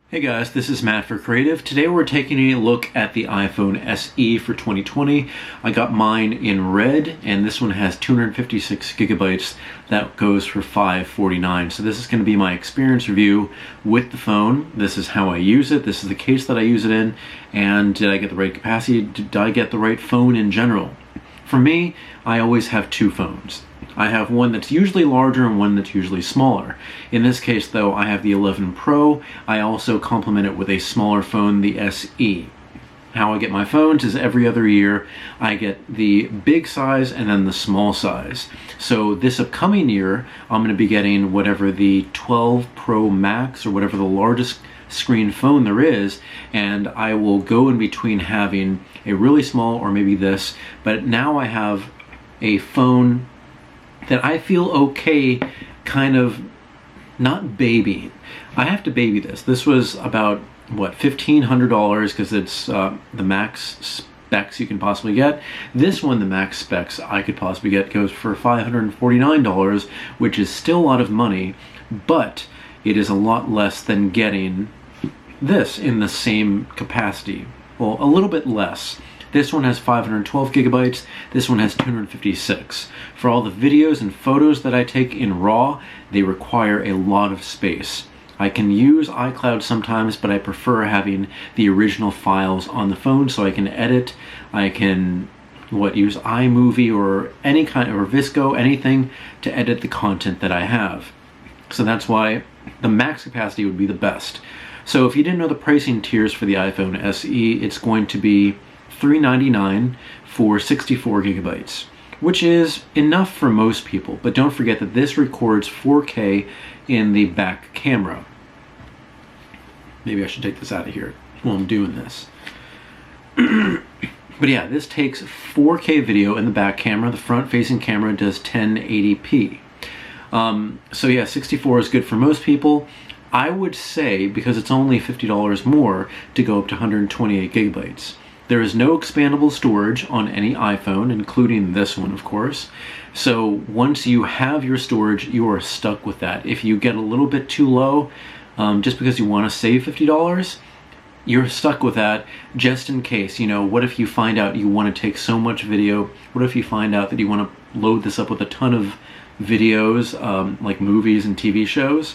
Hey guys, this is Matt for Creative. Today we're taking a look at the iPhone SE for 2020. I got mine in red, and this one has 256 gigabytes. That goes for $549. So this is going to be my experience review with the phone. This is how I use it. This is the case that I use it in. And did I get the right capacity? Did I get the right phone in general? For me, I always have two phones. I have one that's usually larger and one that's usually smaller. In this case though, I have the 11 Pro. I also complement it with a smaller phone, the SE. How I get my phones is every other year I get the big size and then the small size. So this upcoming year, I'm going to be getting whatever the 12 Pro Max or whatever the largest screen phone there is, and I will go in between having a really small or maybe this, but now I have a phone that I feel okay kind of not babying. I have to baby this. This was about, what, $1,500 because it's the max specs you can possibly get. This one, the max specs I could possibly get, goes for $549, which is still a lot of money, but it is a lot less than getting this in the same capacity. Well, a little bit less. This one has 512 gigabytes, this one has 256. For all the videos and photos that I take in RAW, they require a lot of space. I can use iCloud sometimes, but I prefer having the original files on the phone so I can edit. I can use iMovie or any kind, or Visco, anything to edit the content that I have. So that's why the max capacity would be the best. So if you didn't know the pricing tiers for the iPhone SE, it's going to be $399 for 64 gigabytes, which is enough for most people, but don't forget that this records 4K in the back camera. Maybe I should take this out of here while I'm doing this. But yeah, this takes 4K video in the back camera. The front-facing camera does 1080p. So yeah, 64 is good for most people. I would say, because it's only $50 more, to go up to 128 gigabytes. There is no expandable storage on any iPhone, including this one, of course. So once you have your storage, you are stuck with that. If you get a little bit too low, just because you want to save $50, you're stuck with that just in case. You know, what if you find out you want to take so much video? What if you find out that you want to load this up with a ton of videos, like movies and TV shows?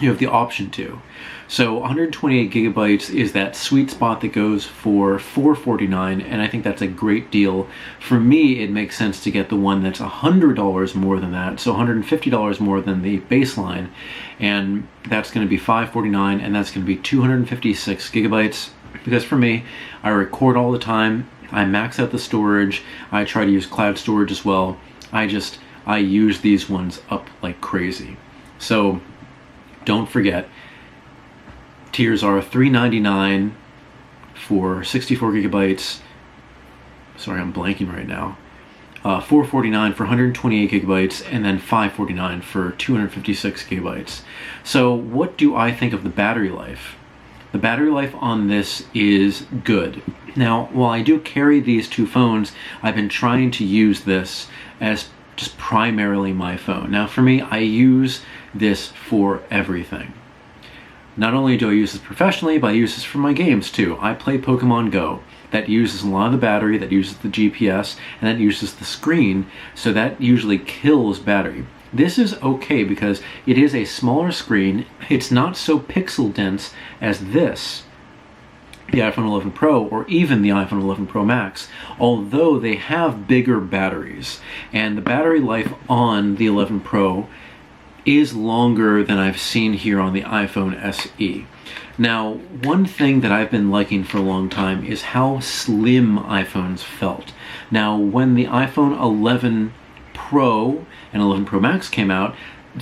You have the option to. So 128 gigabytes is that sweet spot that goes for $449, and I think that's a great deal. For me, it makes sense to get the one that's $100 more than that, so $150 more than the baseline, and that's going to be $549, and that's going to be 256 gigabytes, because for me, I record all the time, I max out the storage, I try to use cloud storage as well. I use these ones up like crazy. So don't forget, tiers are $399 for 64 gigabytes. Sorry, I'm blanking right now. $449 for 128 gigabytes, and then $549 for 256 gigabytes. So what do I think of the battery life? The battery life on this is good. Now, while I do carry these two phones, I've been trying to use this as just primarily my phone. Now for me, I use this for everything. Not only do I use this professionally, but I use this for my games too. I play Pokemon Go. That uses a lot of the battery, that uses the GPS, and that uses the screen, so that usually kills battery. This is okay because it is a smaller screen. It's not so pixel dense as this, the iPhone 11 Pro, or even the iPhone 11 Pro Max, although they have bigger batteries. And the battery life on the 11 Pro is longer than I've seen here on the iPhone SE. Now, one thing that I've been liking for a long time is how slim iPhones felt. Now, when the iPhone 11 Pro and 11 Pro Max came out,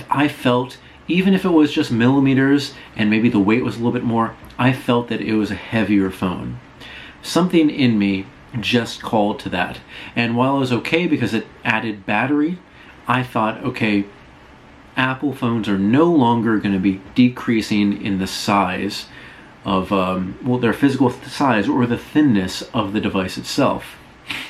I felt, even if it was just millimeters and maybe the weight was a little bit more, I felt that it was a heavier phone. Something in me just called to that. And while it was okay because it added battery, I thought, okay, Apple phones are no longer going to be decreasing in the size of, their physical size or the thinness of the device itself.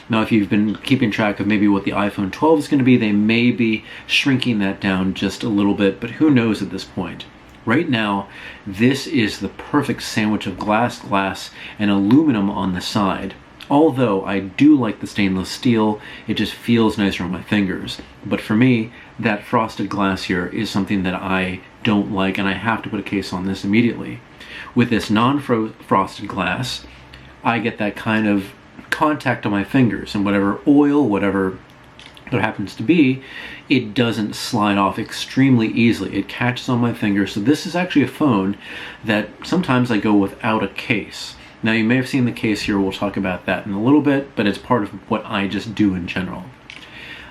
Now, if you've been keeping track of maybe what the iPhone 12 is going to be, they may be shrinking that down just a little bit, but who knows at this point. Right now, this is the perfect sandwich of glass, and aluminum on the side. Although I do like the stainless steel, it just feels nicer on my fingers. But for me, that frosted glass here is something that I don't like, and I have to put a case on this immediately. With this non-frosted glass, I get that kind of contact on my fingers, and whatever oil, whatever there happens to be, it doesn't slide off extremely easily. It catches on my fingers. So this is actually a phone that sometimes I go without a case. Now you may have seen the case here, we'll talk about that in a little bit, but it's part of what I just do in general.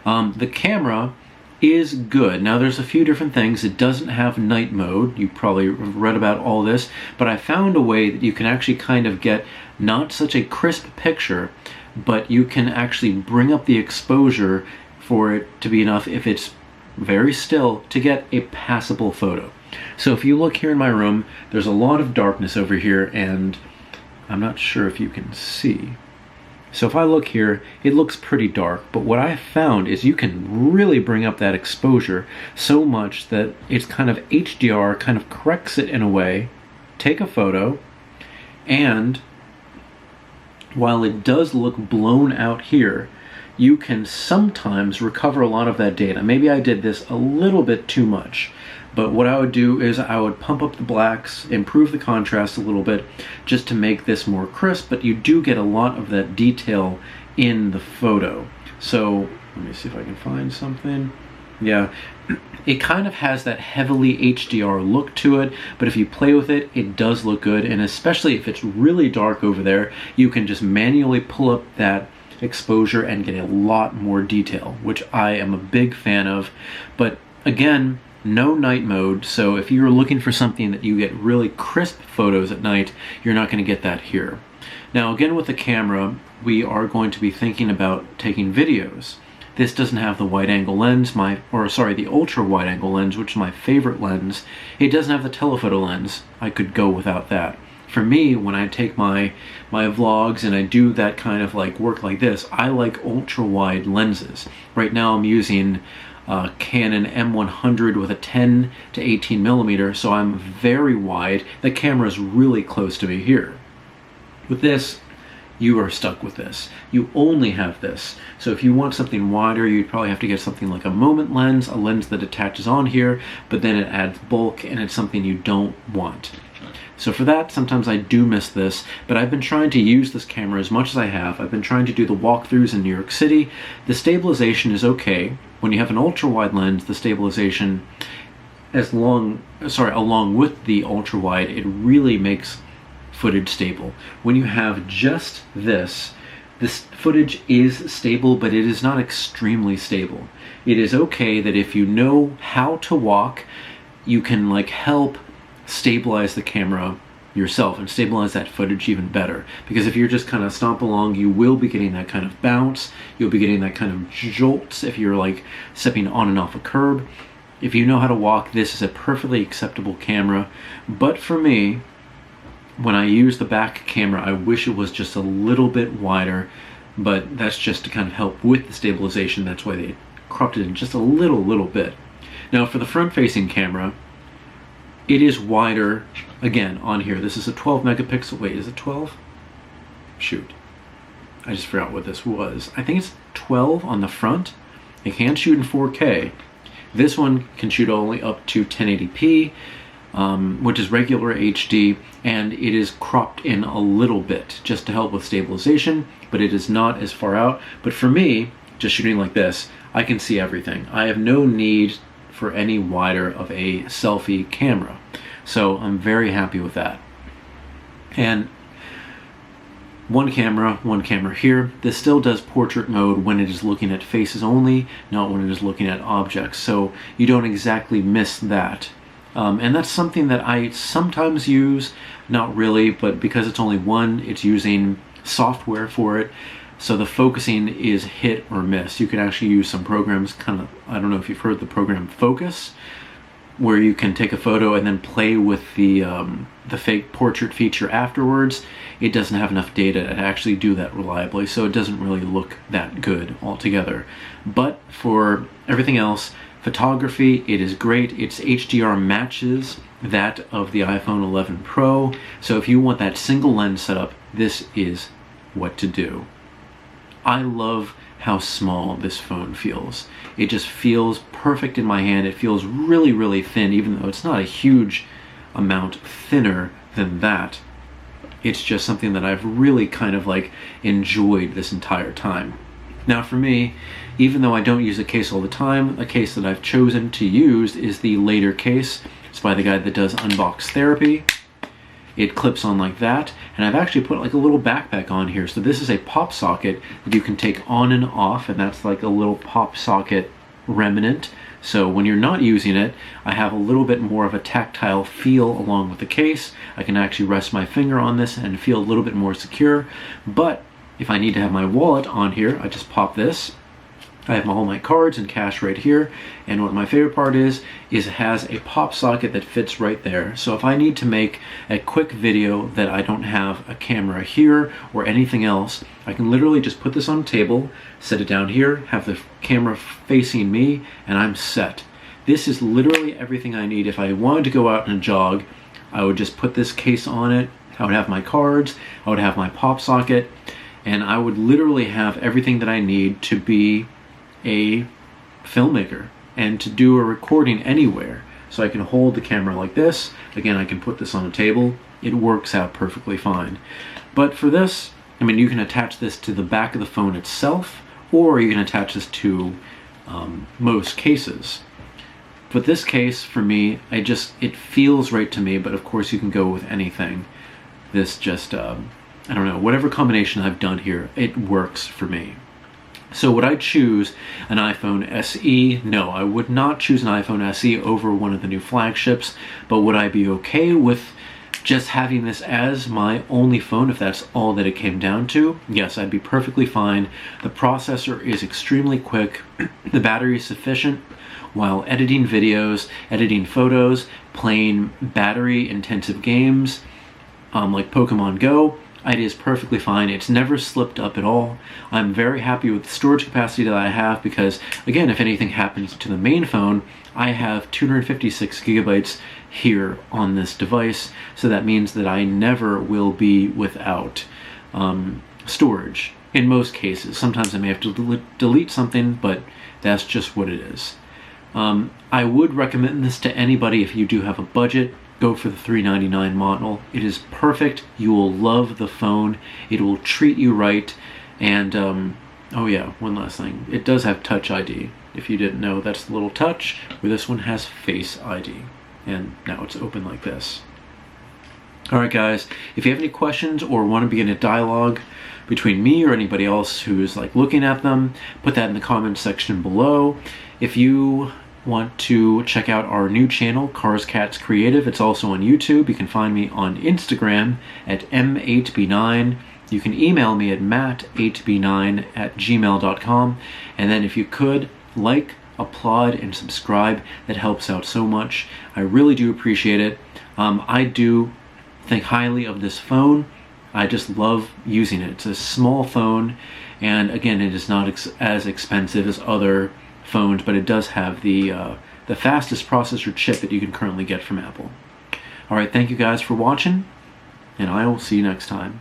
The camera is good. Now there's a few different things. It doesn't have night mode. You probably read about all this, but I found a way that you can actually kind of get not such a crisp picture, but you can actually bring up the exposure for it to be enough, if it's very still, to get a passable photo. So if you look here in my room, there's a lot of darkness over here, and I'm not sure if you can see. So if I look here, it looks pretty dark, but what I found is you can really bring up that exposure so much that it's kind of HDR, kind of corrects it in a way, take a photo, and while it does look blown out here, you can sometimes recover a lot of that data. Maybe I did this a little bit too much, but what I would do is I would pump up the blacks, improve the contrast a little bit, just to make this more crisp, but you do get a lot of that detail in the photo. So let me see if I can find something. Yeah, it kind of has that heavily HDR look to it, but if you play with it, it does look good, and especially if it's really dark over there, you can just manually pull up that exposure and get a lot more detail, which I am a big fan of. But again, no night mode, so if you're looking for something that you get really crisp photos at night, you're not going to get that here. Now again, with the camera, we are going to be thinking about taking videos. This doesn't have the wide angle lens, the ultra wide angle lens, which is my favorite lens. It doesn't have the telephoto lens. I could go without that. For me, when I take my vlogs and I do that kind of like work like this, I like ultra wide lenses. Right now I'm using Canon M100 with a 10 to 18 millimeter, so I'm very wide. The camera is really close to me here. With this, you are stuck with this. You only have this. So if you want something wider, you'd probably have to get something like a moment lens, a lens that attaches on here, but then it adds bulk and it's something you don't want. So for that, sometimes I do miss this, but I've been trying to use this camera as much as I have. I've been trying to do the walkthroughs in New York City. The stabilization is okay. When you have an ultra wide lens, the stabilization, along with the ultra wide, it really makes footage stable. When you have just this footage is stable, but it is not extremely stable. It is okay that if you know how to walk, you can like help stabilize the camera yourself and stabilize that footage even better. Because if you're just kind of stomp along, you will be getting that kind of bounce, you'll be getting that kind of jolts if you're like stepping on and off a curb. If you know how to walk, this is a perfectly acceptable camera. But for me, when I use the back camera, I wish it was just a little bit wider, but that's just to kind of help with the stabilization. That's why they cropped it in just a little bit. Now for the front-facing camera, it is wider, again, on here. This is a 12 megapixel, wait, is it 12? Shoot, I just forgot what this was. I think it's 12 on the front. It can shoot in 4K. This one can shoot only up to 1080p, which is regular HD, and it is cropped in a little bit just to help with stabilization, but it is not as far out. But for me, just shooting like this, I can see everything. I have no need for any wider of a selfie camera, so I'm very happy with that. And one camera here. This still does portrait mode when it is looking at faces only, not when it is looking at objects, so you don't exactly miss that. And that's something that I sometimes use, not really, but because it's only one, it's using software for it. So the focusing is hit or miss. You can actually use some programs, kind of, I don't know if you've heard the program Focus, where you can take a photo and then play with the fake portrait feature afterwards. It doesn't have enough data to actually do that reliably, so it doesn't really look that good altogether. But for everything else, photography, it is great. Its HDR matches that of the iPhone 11 Pro. So if you want that single lens setup, this is what to do. I love how small this phone feels. It just feels perfect in my hand. It feels really, really thin, even though it's not a huge amount thinner than that. It's just something that I've really kind of like enjoyed this entire time. Now for me, even though I don't use a case all the time, a case that I've chosen to use is the Later case. It's by the guy that does Unbox Therapy. It clips on like that, and I've actually put like a little backpack on here. So this is a pop socket that you can take on and off, and that's like a little pop socket remnant. So when you're not using it, I have a little bit more of a tactile feel along with the case. I can actually rest my finger on this and feel a little bit more secure. But if I need to have my wallet on here, I just pop this. I have all my cards and cash right here, and what my favorite part is it has a pop socket that fits right there. So if I need to make a quick video that I don't have a camera here or anything else, I can literally just put this on a table, set it down here, have the camera facing me, and I'm set. This is literally everything I need. If I wanted to go out and jog, I would just put this case on it. I would have my cards, I would have my pop socket, and I would literally have everything that I need to be a filmmaker and to do a recording anywhere. So I can hold the camera like this. Again, I can put this on a table. It works out perfectly fine. But for this, I mean, you can attach this to the back of the phone itself, or you can attach this to most cases. But this case, for me, it feels right to me, but of course you can go with anything. This just, I don't know, whatever combination I've done here, it works for me. So would I choose an iPhone SE? No, I would not choose an iPhone SE over one of the new flagships, but would I be okay with just having this as my only phone if that's all that it came down to? Yes, I'd be perfectly fine. The processor is extremely quick, the battery is sufficient while editing videos, editing photos, playing battery-intensive games like Pokemon Go. It is perfectly fine. It's never slipped up at all. I'm very happy with the storage capacity that I have because, again, if anything happens to the main phone, I have 256 gigabytes here on this device, so that means that I never will be without storage in most cases. Sometimes I may have to delete something, but that's just what it is. I would recommend this to anybody if you do have a budget. Go for the $399 model. It is perfect. You will love the phone. It will treat you right. And, oh yeah, one last thing. It does have Touch ID. If you didn't know, that's the little touch, where this one has Face ID. And now it's open like this. Alright guys, if you have any questions or want to begin a dialogue between me or anybody else who's like looking at them, put that in the comments section below. If you want to check out our new channel, Cars Cats Creative, it's also on YouTube. You can find me on Instagram at m8b9. You can email me at matt8b9@gmail.com. And then if you could, like, applaud, and subscribe. That helps out so much. I really do appreciate it. I do think highly of this phone. I just love using it. It's a small phone, and again, it is not as expensive as other phones, but it does have the fastest processor chip that you can currently get from Apple. Alright, thank you guys for watching, and I will see you next time.